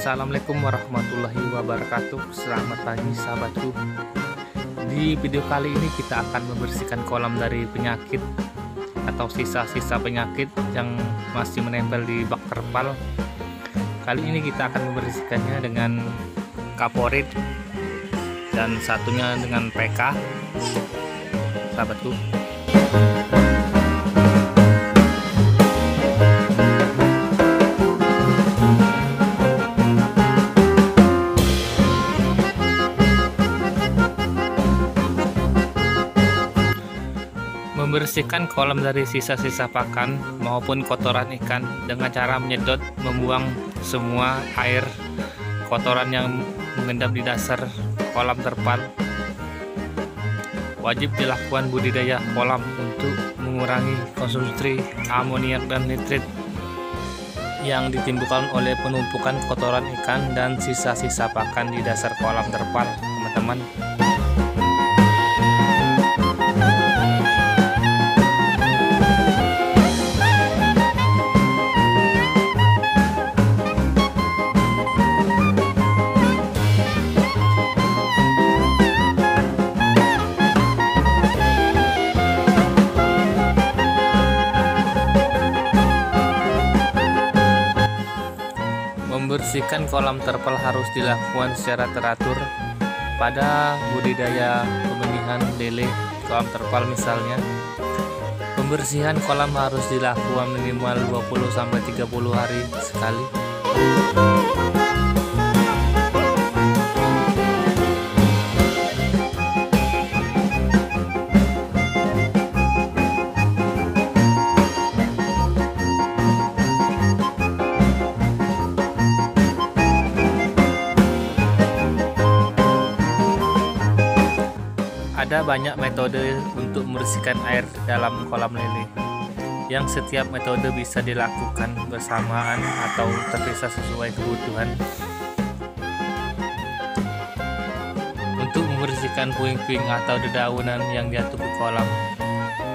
Assalamualaikum warahmatullahi wabarakatuh. Selamat pagi sahabatku. Di video kali ini kita akan membersihkan kolam dari penyakit atau sisa-sisa penyakit yang masih menempel di bak terpal. Kali ini kita akan membersihkannya dengan kaporit dan satunya dengan PK, sahabatku. Membersihkan kolam dari sisa-sisa pakan maupun kotoran ikan dengan cara menyedot, membuang semua air kotoran yang mengendap di dasar kolam terpal. Wajib dilakukan budidaya kolam untuk mengurangi konsumsi amoniak dan nitrit yang ditimbulkan oleh penumpukan kotoran ikan dan sisa-sisa pakan di dasar kolam terpal, teman-teman. Membersihkan kolam terpal harus dilakukan secara teratur. Pada budidaya pembenihan lele kolam terpal misalnya, pembersihan kolam harus dilakukan minimal 20-30 hari sekali. Ada banyak metode untuk membersihkan air dalam kolam lele, yang setiap metode bisa dilakukan bersamaan atau terpisah sesuai kebutuhan. Untuk membersihkan puing-puing atau dedaunan yang jatuh ke kolam,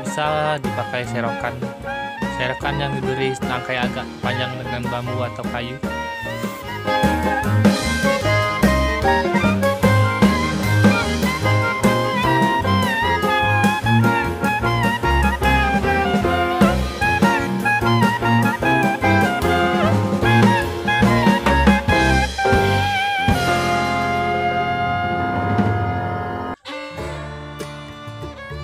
bisa dipakai serokan yang diberi tangkai agak panjang dengan bambu atau kayu.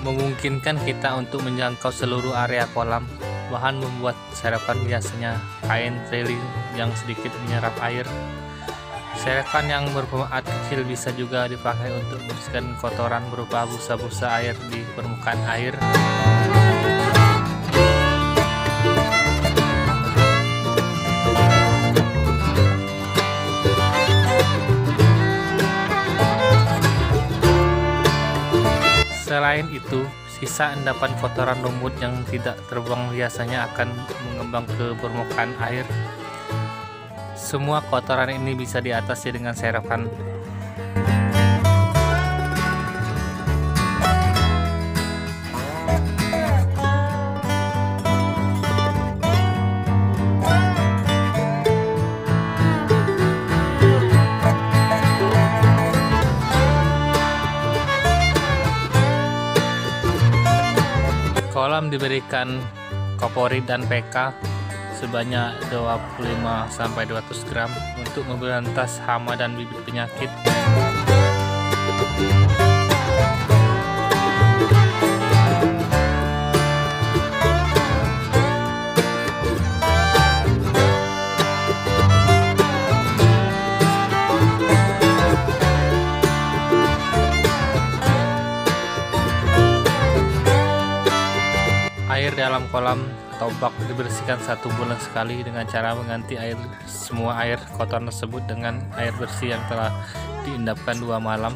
Memungkinkan kita untuk menjangkau seluruh area kolam. Bahan membuat serokan biasanya kain teli yang sedikit menyerap air. Serokan yang berformat kecil bisa juga dipakai untuk membersihkan kotoran berupa busa-busa air di permukaan air. Selain itu, sisa endapan kotoran lumut yang tidak terbuang biasanya akan mengembang ke permukaan air. Semua kotoran ini bisa diatasi dengan serokan. Kolam diberikan kaporit dan PK sebanyak 25-200 gram untuk memberantas hama dan bibit penyakit. Air dalam kolam atau bak dibersihkan 1 bulan sekali dengan cara mengganti semua air kotor tersebut dengan air bersih yang telah diendapkan 2 malam.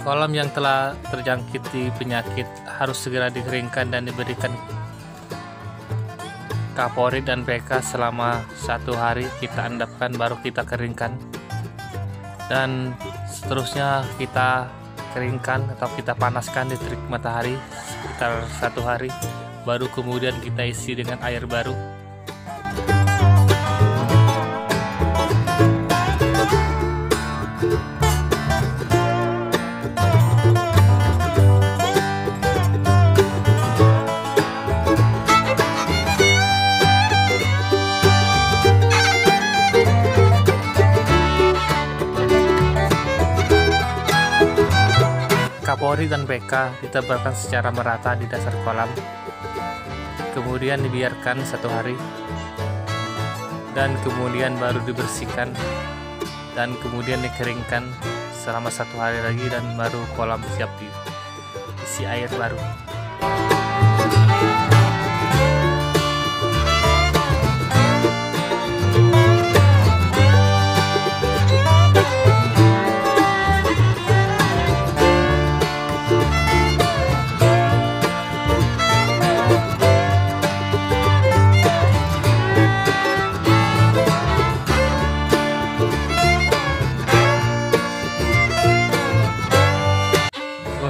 Kolam yang telah terjangkiti penyakit harus segera dikeringkan dan diberikan Kaporit dan PK selama 1 hari. Kita endapkan baru kita keringkan, dan seterusnya kita keringkan atau kita panaskan di terik matahari sekitar 1 hari, baru kemudian kita isi dengan air baru. Kaporit dan PK ditebarkan secara merata di dasar kolam, kemudian dibiarkan 1 hari, dan kemudian baru dibersihkan, dan kemudian dikeringkan selama 1 hari lagi, dan baru kolam siap diisi air baru.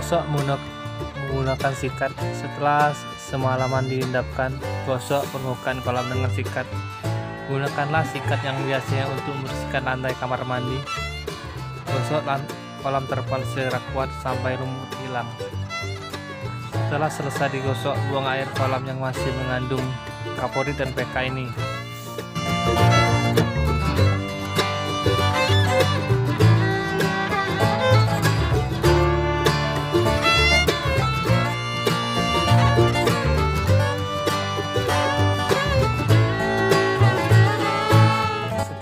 Gosok menggunakan sikat. Setelah semalaman diendapkan, gosok permukaan kolam dengan sikat. Gunakanlah sikat yang biasanya untuk membersihkan lantai kamar mandi. Gosok kolam terpal secara kuat sampai lumut hilang. Setelah selesai digosok, buang air kolam yang masih mengandung Kaporit dan PK ini.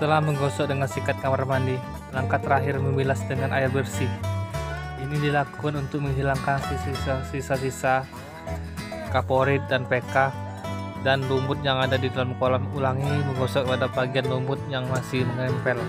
Setelah menggosok dengan sikat kamar mandi, langkah terakhir membilas dengan air bersih. Ini dilakukan untuk menghilangkan sisa-sisa Kaporit dan PK dan lumut yang ada di dalam kolam. Ulangi menggosok pada bagian lumut yang masih menempel.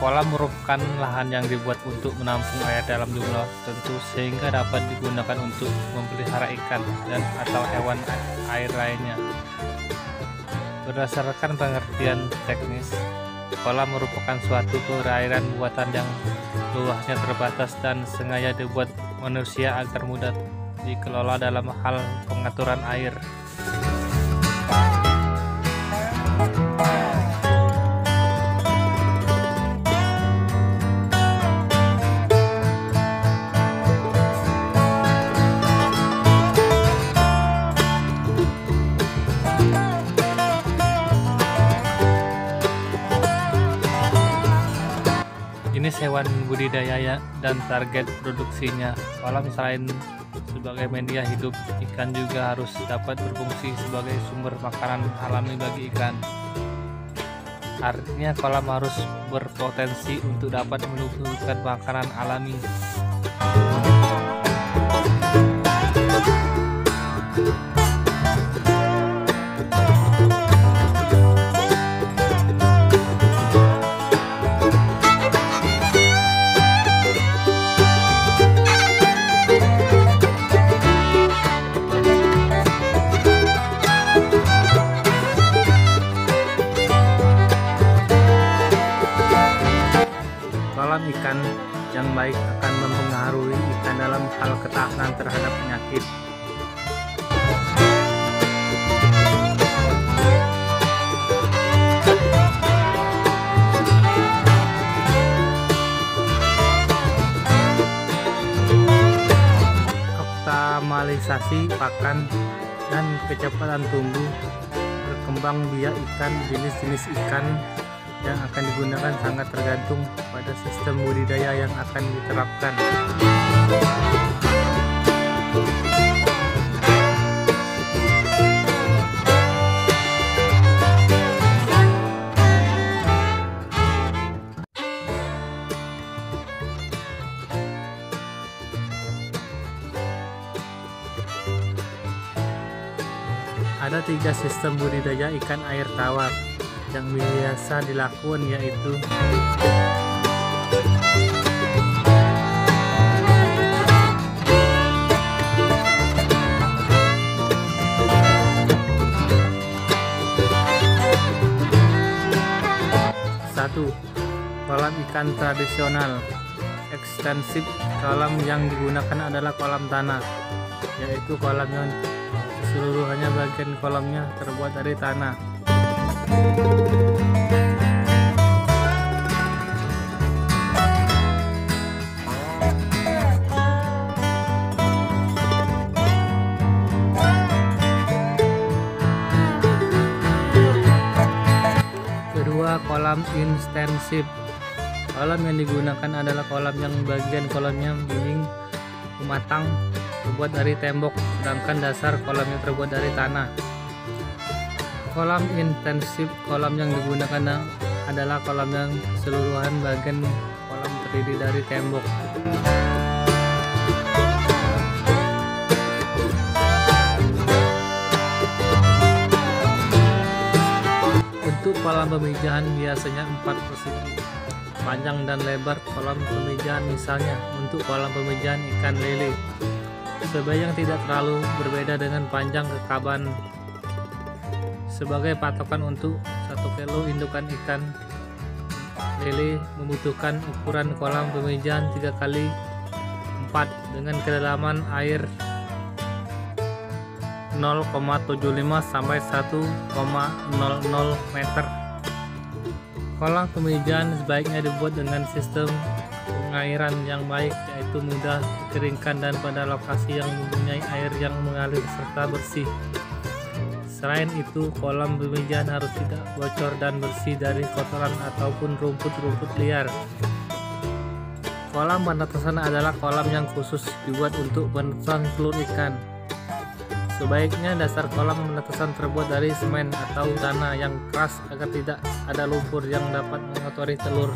Kolam merupakan lahan yang dibuat untuk menampung air dalam jumlah tertentu sehingga dapat digunakan untuk memelihara ikan dan atau hewan air lainnya. Berdasarkan pengertian teknis, kolam merupakan suatu perairan buatan yang luasnya terbatas dan sengaja dibuat manusia agar mudah dikelola dalam hal pengaturan air. Jenis hewan budidaya dan target produksinya. Kolam selain sebagai media hidup, ikan juga harus dapat berfungsi sebagai sumber makanan alami bagi ikan. Artinya kolam harus berpotensi untuk dapat menubuhkan makanan alami. Kolam ikan yang baik akan mempengaruhi ikan dalam hal ketahanan terhadap penyakit. stabilisasi pakan dan kecepatan tumbuh berkembang biak ikan. Jenis-jenis ikan yang akan digunakan sangat tergantung pada sistem budidaya yang akan diterapkan. Ada 3 sistem budidaya ikan air tawar yang biasa dilakukan, yaitu satu, kolam ikan tradisional ekstensif. Kolam yang digunakan adalah kolam tanah, yaitu kolam yang keseluruhannya bagian kolamnya terbuat dari tanah. Kedua, kolam intensif. Kolam yang digunakan adalah kolam yang bagian kolamnya bening mematang terbuat dari tembok, sedangkan dasar kolamnya terbuat dari tanah. Kolam intensif, kolam yang digunakan adalah kolam yang keseluruhan bagian kolam terdiri dari tembok. Untuk kolam pemijahan biasanya 4 persegi, panjang dan lebar kolam pemijahan. Misalnya untuk kolam pemijahan ikan lele, sebayang tidak terlalu berbeda dengan panjang kekaban. Sebagai patokan untuk 1 kilo indukan ikan lele membutuhkan ukuran kolam pemijahan 3x4 dengan kedalaman air 0,75 sampai 1,00 meter. Kolam pemijahan sebaiknya dibuat dengan sistem pengairan yang baik, yaitu mudah dikeringkan dan pada lokasi yang mempunyai air yang mengalir serta bersih. Selain itu, kolam pemijahan harus tidak bocor dan bersih dari kotoran ataupun rumput-rumput liar. Kolam penetesan adalah kolam yang khusus dibuat untuk penetesan telur ikan. Sebaiknya dasar kolam penetesan terbuat dari semen atau tanah yang keras agar tidak ada lumpur yang dapat mengotori telur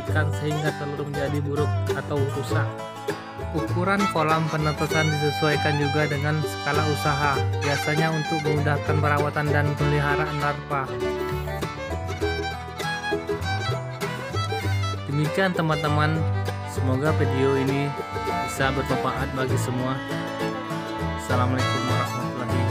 ikan sehingga telur menjadi buruk atau rusak. Ukuran kolam penetesan disesuaikan juga dengan skala usaha, biasanya untuk memudahkan perawatan dan pemeliharaan larva. Demikian teman-teman, semoga video ini bisa bermanfaat bagi semua. Assalamualaikum warahmatullahi wabarakatuh.